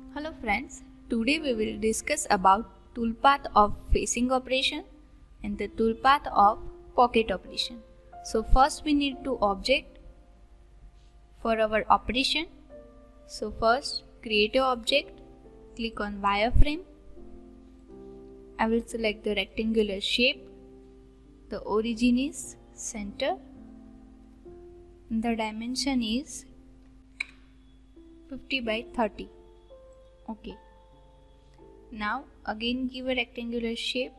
Hello friends, today we will discuss about toolpath of facing operation and the toolpath of pocket operation. So first we need to object for our operation. So first create a object, click on wireframe. I will select the rectangular shape. The origin is center. The dimension is 50 by 30. Okay. Now again give a rectangular shape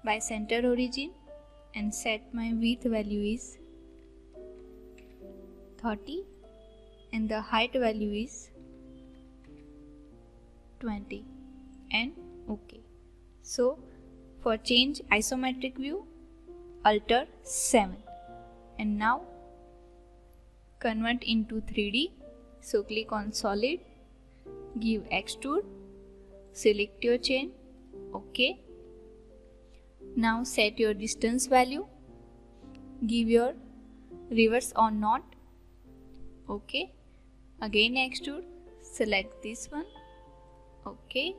by center origin and set my width value is 30 and the height value is 20 and OK. So for change isometric view, alter 7 and now convert into 3D. So click on solid, give extrude, select your chain, OK. Now set your distance value, give your reverse or not, OK. Again extrude, select this one, OK.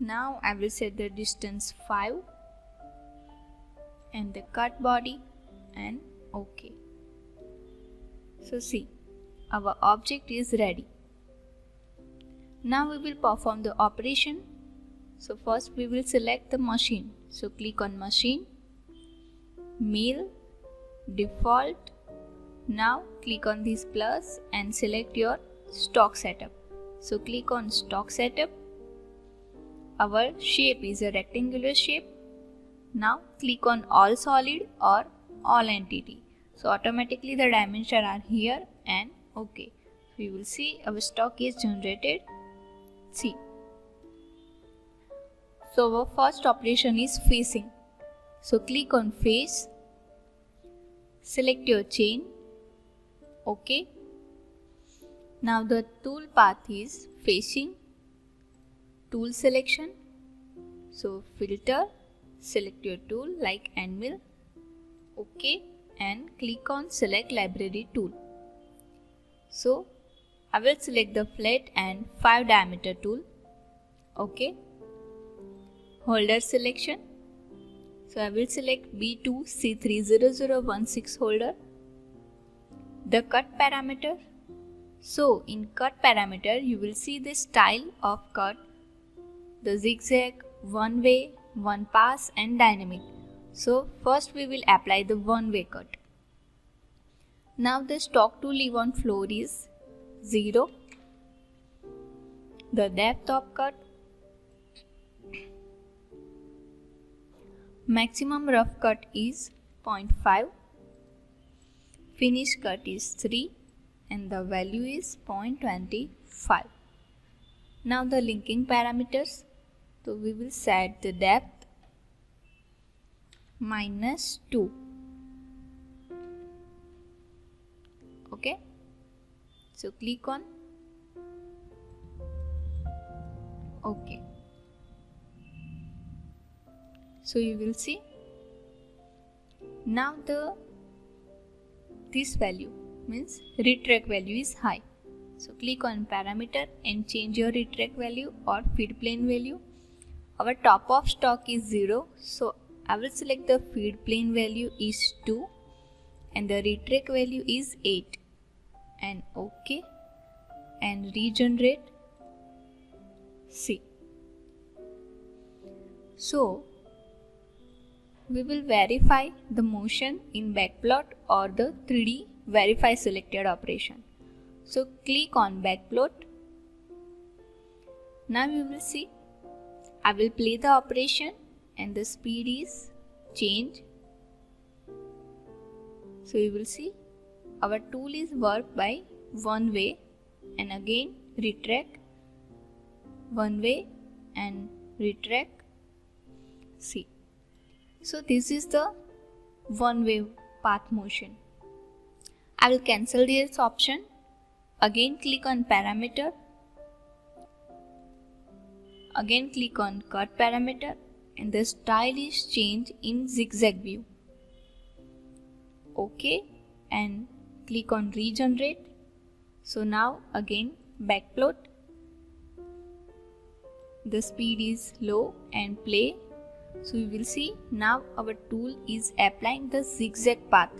Now I will set the distance 5 and the cut body and OK. So see, our object is ready. Now we will perform the operation. So first we will select the machine. So click on machine, mill, default. Now click on this plus and select your stock setup. So click on stock setup. Our shape is a rectangular shape. Now click on all solid or all entity. So automatically the dimensions are here and OK. So you will see our stock is generated. See. So our first operation is facing. So click on face. Select your chain. OK. Now the tool path is facing. Tool selection. So filter. Select your tool like anvil. OK. And click on select library tool. So I will select the flat and 5 diameter tool. OK. Holder selection. So I will select B2C30016 holder. The cut parameter. So in cut parameter you will see the style of cut, the zigzag, one way, one pass and dynamic. So first we will apply the one way cut. Now the stock to leave on floor is 0. The depth of cut, maximum rough cut is 0.5, finish cut is 3 and the value is 0.25. Now the linking parameters. So we will set the depth -2. Okay. So click on OK. So you will see now this value means retract value is high. So click on parameter and change your retract value or feed plane value. Our top of stock is 0. So I will select the feed plane value is 2 and the retract value is 8 and OK and regenerate. See. So we will verify the motion in backplot or the 3D verify selected operation. So click on backplot. Now you will see I will play the operation and the speed is change. So you will see our tool is worked by one way and again retract, one way and retract. See. So this is the one way path motion. I will cancel this option. Again click on parameter. Again click on cut parameter and the style is changed in zigzag view. OK and click on regenerate. So now again backplot. The speed is low and play. So we will see now our tool is applying the zigzag path.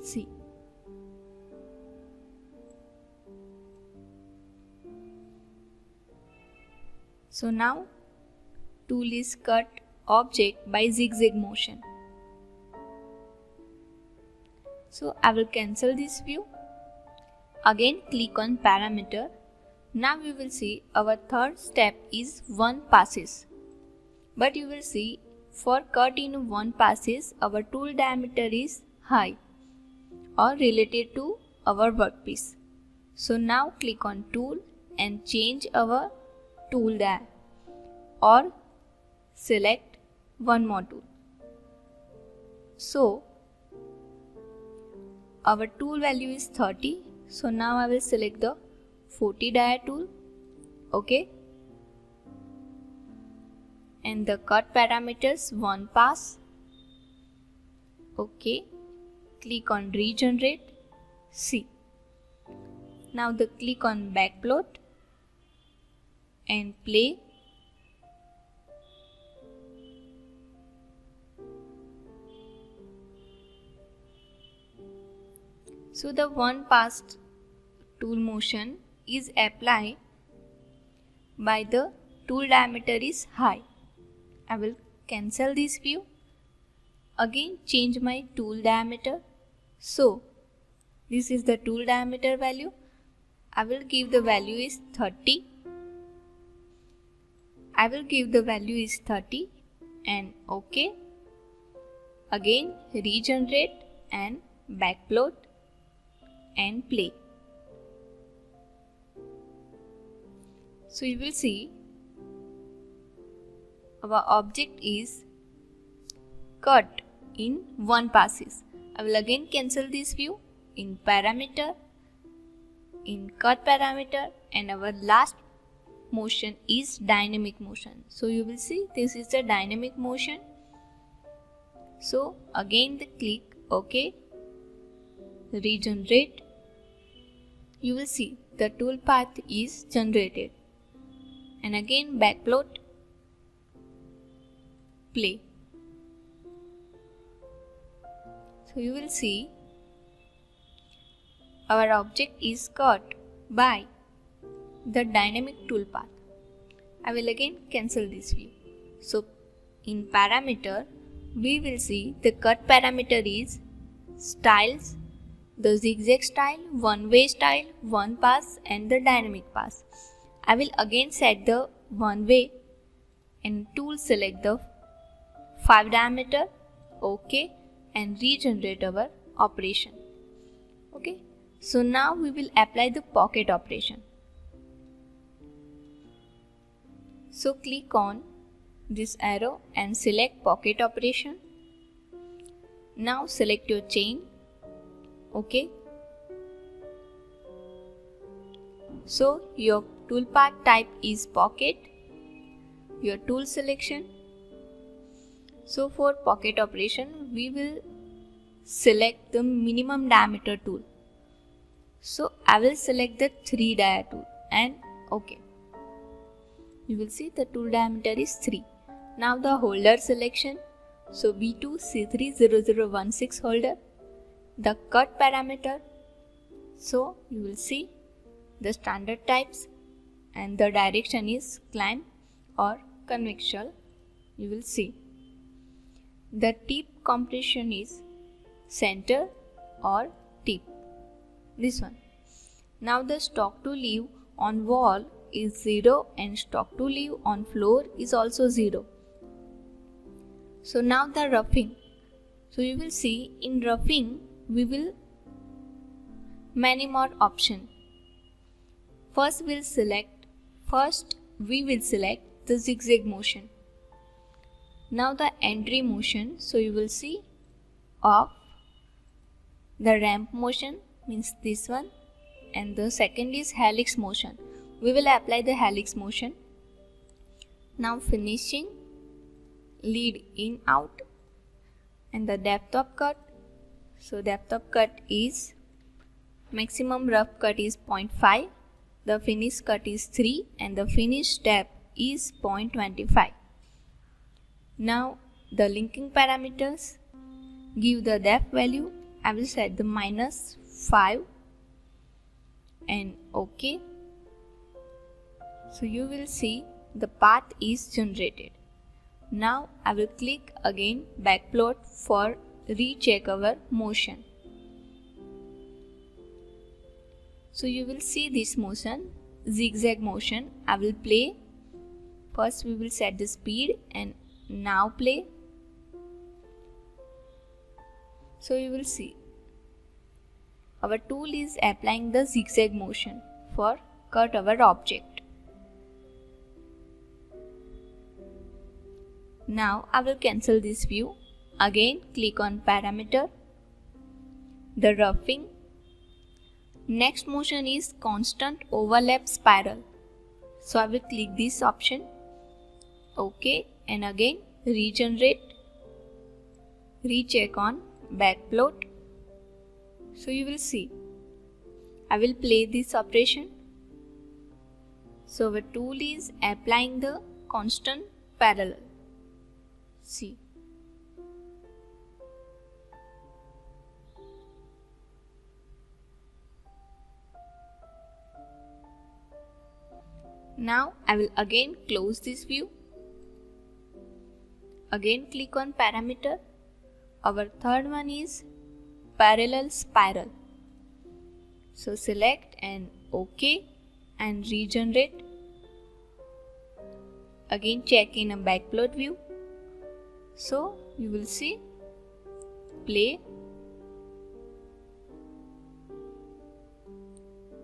See. So now tool is cut object by zigzag motion. So I will cancel this view. Again click on parameter. Now you will see our third step is 1 passes. But you will see for cut in 1 passes our tool diameter is high or related to our workpiece. So now click on tool and change our tool die or select one more tool. So our tool value is 30. So now I will select the 40 die tool. Okay. And the cut parameters 1 pass. Okay. Click on regenerate. See. Now click on backplot and play. So the 1 pass tool motion is applied by the tool diameter is high. I will cancel this view. Again change my tool diameter. So this is the tool diameter value. I will give the value is 30. I will give the value is 30 and OK. Again regenerate and backplot and play. So you will see our object is cut in 1 passes. I will again cancel this view in parameter, in cut parameter, and our last motion is dynamic motion. So you will see this is the dynamic motion. So again click OK, regenerate. You will see the tool path is generated. And again backplot, play. So you will see our object is cut by the dynamic toolpath. I will again cancel this view. So in parameter, we will see the cut parameter is styles, the zigzag style, one-way style, 1 pass and the dynamic pass. I will again set the one-way and tool select the 5 diameter, OK, and regenerate our operation. Okay, so now we will apply the pocket operation. So click on this arrow and select pocket operation. Now select your chain. Okay. So your toolpath type is pocket. Your tool selection. So for pocket operation, we will select the minimum diameter tool. So I will select the 3 dia tool and OK. You will see the tool diameter is 3. Now the holder selection. So B2C30016 holder. The cut parameter. So you will see the standard types and the direction is climb or convection. You will see. The tip compression is center or tip. This one. Now the stock to leave on wall is 0 and stock to leave on floor is also 0. So now the roughing. So you will see in roughing we will many more options. First we will select the zigzag motion. Now the entry motion. So you will see of the ramp motion means this one, and the second is helix motion. We will apply the helix motion. Now finishing, lead in out, and the depth of cut. So depth of cut is maximum rough cut is 0.5, the finish cut is 3 and the finish step is 0.25. Now the linking parameters, give the depth value, I will set the -5 and OK. So you will see the path is generated. Now I will click again backplot for recheck our motion. So you will see this motion, zigzag motion. I will play. First we will set the speed and now play. So you will see our tool is applying the zigzag motion for cut our object. Now I will cancel this view. Again click on parameter, the roughing. Next motion is constant overlap spiral. So I will click this option. OK, and again regenerate, recheck on backplot. So you will see I will play this operation. So our tool is applying the constant parallel. See. Now I will again close this view. Again click on parameter. Our third one is parallel spiral. So select and OK and regenerate. Again check in a backplot view. So you will see play.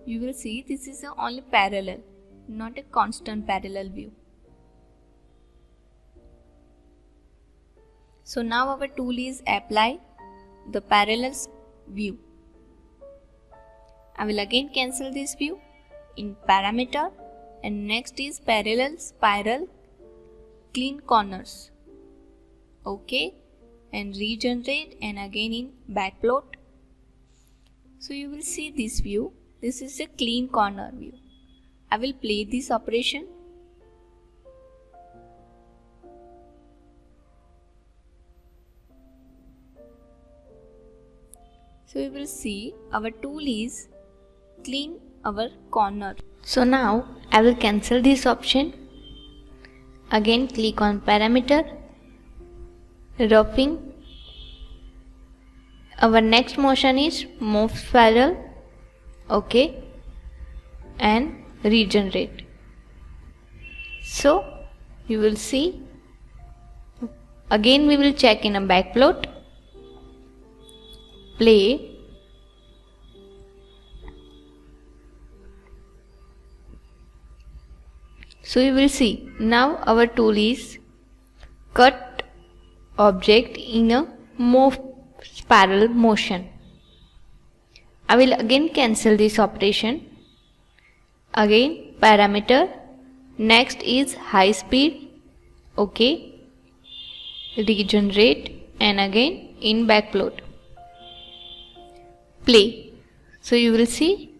You will see this is only parallel, not a constant parallel view. So now our tool is apply the parallel view. I will again cancel this view in parameter and next is parallel spiral clean corners. OK and regenerate and again in backplot. So you will see this view. This is a clean corner view. I will play this operation. So we will see our tool is clean our corner. So now I will cancel this option. Again click on parameter, roughing. Our next motion is move spiral. OK and regenerate. So you will see again we will check in a backplot. Play. So you will see now our tool is cut object in a move spiral motion. I will again cancel this operation. Again parameter, next is high speed. OK, regenerate and again in backplot. Play. So you will see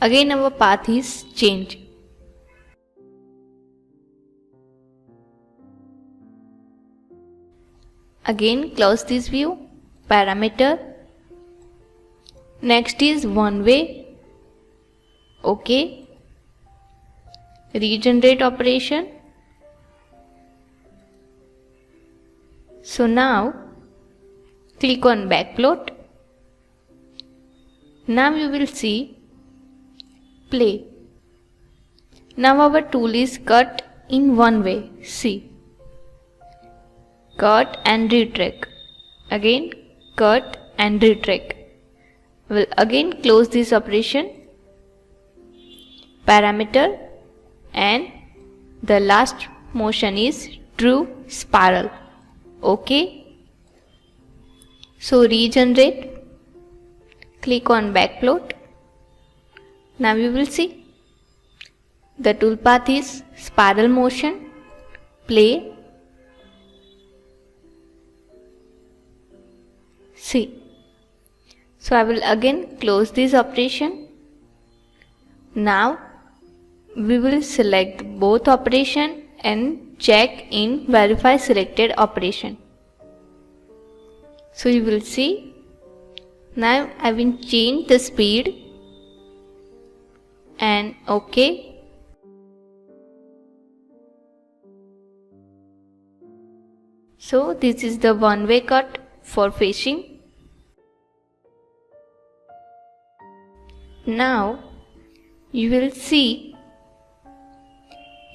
again our path is changed. Again close this view, parameter, next is one way. OK, regenerate operation. So now click on backplot. Now you will see play. Now our tool is cut in one way. See, cut and retract. Again cut and retract. We'll again close this operation. Parameter and the last motion is true spiral. OK. So regenerate. Click on backplot. Now you will see the toolpath is spiral motion. Play. See. So I will again close this operation. Now we will select both operation and check in verify selected operation. So you will see, now I will change the speed and OK. So this is the one-way cut for facing. Now you will see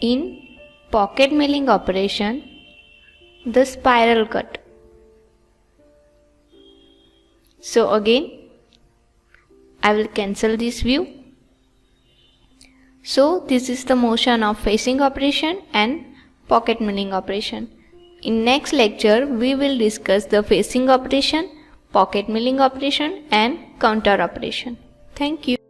in pocket milling operation the spiral cut. So again I will cancel this view. So this is the motion of facing operation and pocket milling operation. In next lecture we will discuss the facing operation, pocket milling operation and counter operation. Thank you.